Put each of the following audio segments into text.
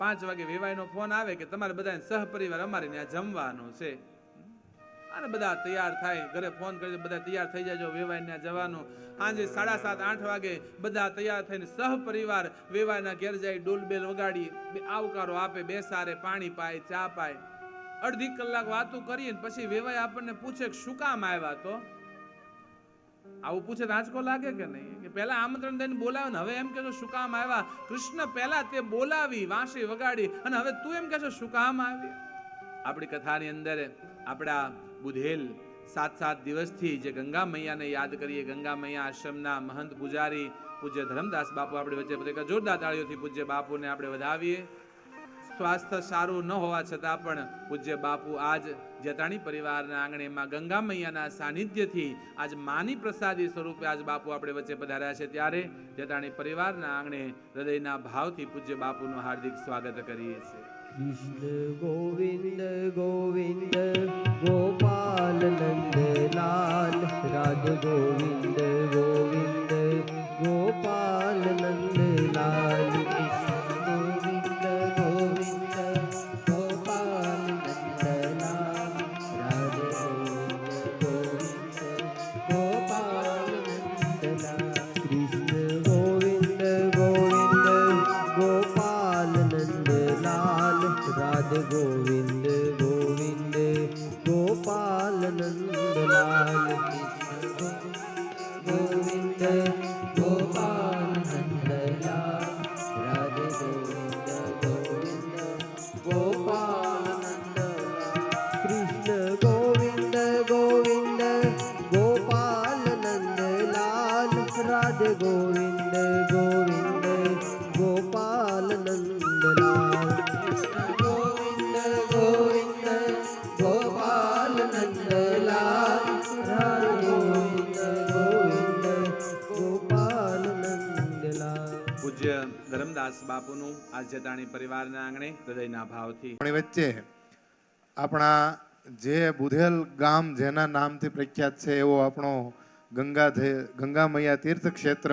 5 વાગે વેવાઈનો ફોન આવે કે તમારે બધાને સહપરિવાર અમારે ત્યાં જમવાનું છે, અને બધા તૈયાર થાય, ઘરે ફોન કરી બધા તૈયાર થઈ જાજો, વેવાઈ ત્યાં જવાનું. સાંજે 7:30 8 વાગે બધા તૈયાર થઈને સહપરિવાર વેવાઈના ઘેર જાય, ડોલબેલ વગાડી આવકારો આપે, બેસારે, પાણી પાય, ચા પાય, અડધી કલાક વાતો કરીએ પછી વેવાઈ આપણને પૂછે કે શું કામ આવ્યા? તો આવું પૂછે તો આંચકો લાગે કે નહીં? કે પહેલા આમંત્રણ દઈને બોલાવે ને હવે એમ કહેશો શું કામ આવ્યા? કૃષ્ણ પહેલા તે બોલાવી, વાંસળી વગાડી, અને હવે તું એમ કહેશો શું કામ આવી? આપણી કથાની અંદર આપણા બુધેલ 7 દિવસથી જે ગંગા મૈયાને યાદ કરીએ, ગંગા મૈયા આશ્રમના મહંત પૂજારી પૂજ્ય ધર્મદાસ બાપુ આપણી વચ્ચે, જોરદાર તાળીઓથી પૂજ્ય બાપુને આપણે વધાવીએ. સ્વાસ્થ્ય સારું ન હોવા છતાં પણ પૂજ્ય બાપુ આજ જેતાણી પરિવારના આંગણેમાં ગંગા મૈયાના સાનિધ્યથી આજ માની પ્રસાદી સ્વરૂપે આજ બાપુ આપણે વચ્ચે પધાર્યા છે, ત્યારે જેતાણી પરિવારના આંગણે હૃદયના ભાવથી પૂજ્ય બાપુનું હાર્દિક સ્વાગત કરીએ છીએ. કૃષ્ણ ગોવિંદ ગોવિંદ ગોપાલ નંદલાલ, રાધ ગોવિંદ ગોવિંદ ગોપાલ નંદલાલ, ગોવિંદ ગોવિંદ ગોપાલ નંદલાલ, ગોવિંદ ગોપાલ નંદલાલ, રાધે ગોવિંદ ગોવિંદ ગોપાલ નંદલાલ, કૃષ્ણ ગોવિંદ ગોવિંદ ગોપાલ નંદલાલ, રાધે ગોવિંદ ગોવિંદ ગોપાલ નંદલાલ, ધર્મદાસ બાપુનું આજ જેતાણી પરિવારના આંગણે હૃદયના ભાવથી વચ્ચે આપણા જે બુધેલ ગામ જેના નામથી પ્રખ્યાત છે એવો આપણો ગંગા મૈયા તીર્થ ક્ષેત્ર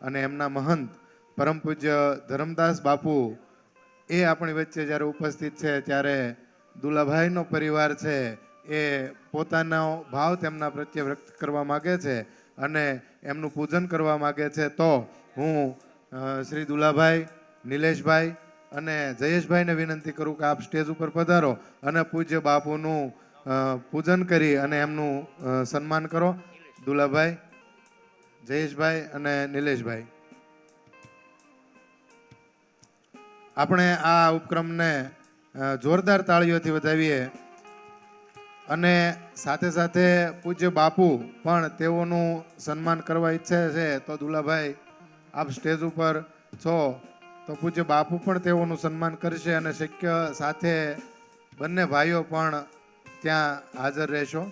અને એમના મહંત પરમ પૂજ્ય ધર્મદાસ બાપુ એ આપણી વચ્ચે જ્યારે ઉપસ્થિત છે ત્યારે દુલાભાઈનો પરિવાર છે એ પોતાનો ભાવ તેમના પ્રત્યે વ્યક્ત કરવા માગે છે અને એમનું પૂજન કરવા માગે છે. તો હું શ્રી દુલાભાઈ, નિલેશભાઈ અને જયેશભાઈને વિનંતી કરું કે આપ સ્ટેજ ઉપર પધારો અને પૂજ્ય બાપુનું પૂજન કરી અને એમનું સન્માન કરો. દુલાભાઈ, જયેશભાઈ અને નિલેશભાઈ, આપણે આ ઉપક્રમને જોરદાર તાળીઓથી વધાવીએ. અને સાથે સાથે પૂજ્ય બાપુ પણ તેઓનું સન્માન કરવા ઈચ્છે છે, તો દુલાભાઈ આપ સ્ટેજ ઉપર છો તો પૂજ્ય બાપુ પણ તેઓનું સન્માન કરશે અને શક્ય સાથે બંને ભાઈઓ પણ ત્યાં હાજર રહેશો.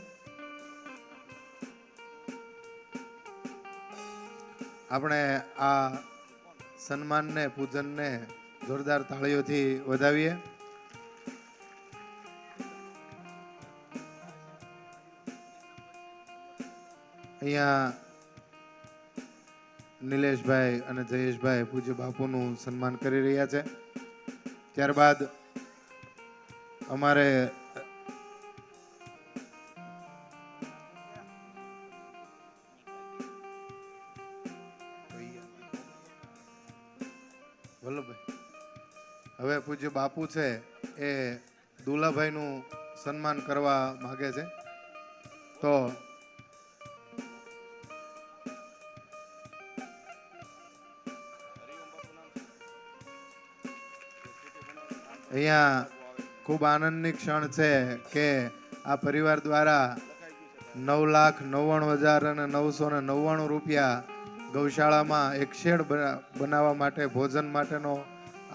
આપણે આ સન્માનને, પૂજનને જોરદાર તાળીઓથી વધાવીએ. અહીંયા નિલેશભાઈ અને જયેશભાઈ પૂજ્ય બાપુનું સન્માન કરી રહ્યા છે. ત્યારબાદ અમારે હવે પૂજ્ય બાપુ છે એ દુલાભાઈનું સન્માન કરવા માગે છે. તો અહીંયા ખૂબ આનંદની ક્ષણ છે કે આ પરિવાર દ્વારા 9,99,999 રૂપિયા ગૌશાળામાં એક શેડ બનાવવા માટે, ભોજન માટેનો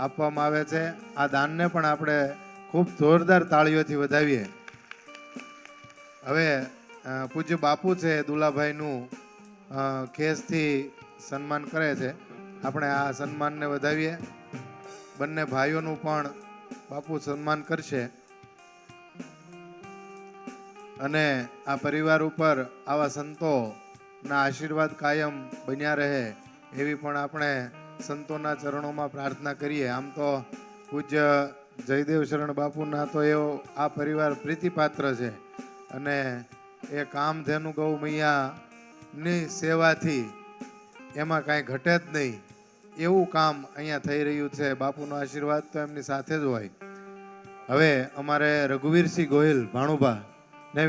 આપવામાં આવે છે. આ દાનને પણ આપણે ખૂબ જોરદાર તાળીઓથી વધાવીએ. હવે પૂજ્ય બાપુ છે દુલાભાઈનું ખેસથી સન્માન કરે છે. આપણે આ સન્માનને વધાવીએ. બંને ભાઈઓનું પણ બાપુ સન્માન કરશે અને આ પરિવાર ઉપર આવા સંતોના આશીર્વાદ કાયમ બન્યા રહે એવી પણ આપણે સંતોના ચરણોમાં પ્રાર્થના કરીએ. આમ તો પૂજ્ય જયદેવ શરણ બાપુના તો એવો આ પરિવાર પ્રીતિપાત્ર છે અને એ કામધેનુ ગૌ મૈયાની સેવાથી એમાં કાંઈ ઘટે જ નહીં એવું કામ અહીંયા થઈ રહ્યું છે. બાપુનો આશીર્વાદ તો એમની સાથે જ હોય. હવે અમારે રઘુવીરસિંહ ગોહિલ ભાણુભા ને